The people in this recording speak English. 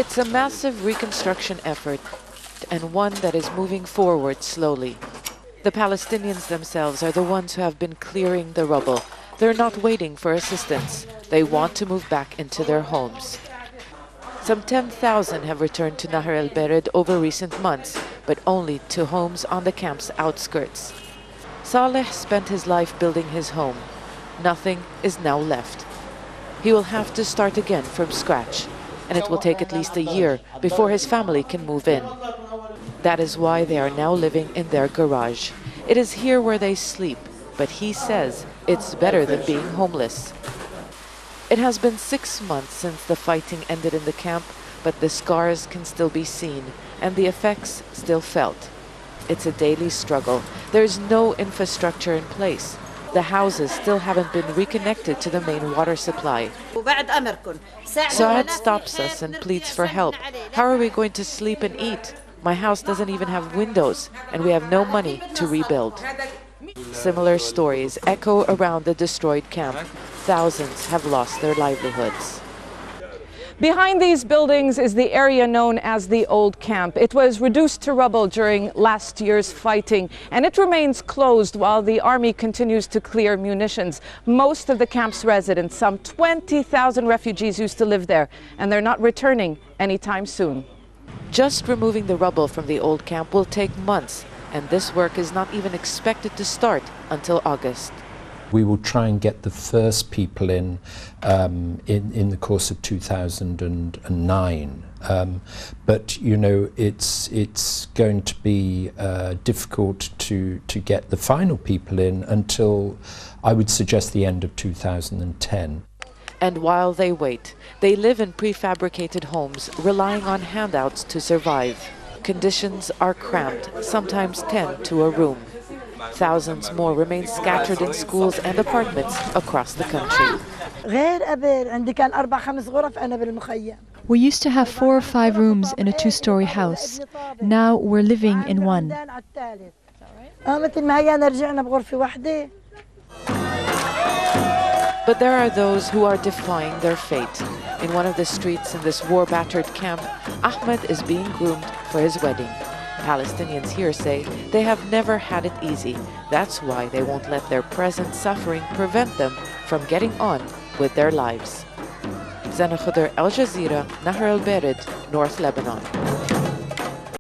It's a massive reconstruction effort, and one that is moving forward slowly. The Palestinians themselves are the ones who have been clearing the rubble. They're not waiting for assistance. They want to move back into their homes. Some 10,000 have returned to Nahr el-Bered over recent months, but only to homes on the camp's outskirts. Saleh spent his life building his home. Nothing is now left. He will have to start again from scratch, and it will take at least a year before his family can move in. That is why they are now living in their garage. It is here where they sleep, but he says it's better than being homeless. It has been 6 months since the fighting ended in the camp, but the scars can still be seen and the effects still felt. It's a daily struggle. There is no infrastructure in place. The houses still haven't been reconnected to the main water supply. Saad stops us and pleads for help. How are we going to sleep and eat? My house doesn't even have windows, and we have no money to rebuild. Similar stories echo around the destroyed camp. Thousands have lost their livelihoods. Behind these buildings is the area known as the Old Camp. It was reduced to rubble during last year's fighting, and it remains closed while the army continues to clear munitions. Most of the camp's residents, some 20,000 refugees, used to live there, and they're not returning anytime soon. Just removing the rubble from the old camp will take months, and this work is not even expected to start until August. We will try and get the first people in the course of 2009. But you know, it's going to be difficult to get the final people in until, I would suggest, the end of 2010. And while they wait, they live in prefabricated homes, relying on handouts to survive. Conditions are cramped, sometimes 10 to a room. Thousands more remain scattered in schools and apartments across the country. We used to have 4 or 5 rooms in a 2-story house. Now we're living in one. But there are those who are defying their fate. In one of the streets in this war-battered camp, Ahmed is being groomed for his wedding. Palestinians here say they have never had it easy. That's why they won't let their present suffering prevent them from getting on with their lives. Zeina Khodr, Al Jazeera, Nahr el-Bered, North Lebanon.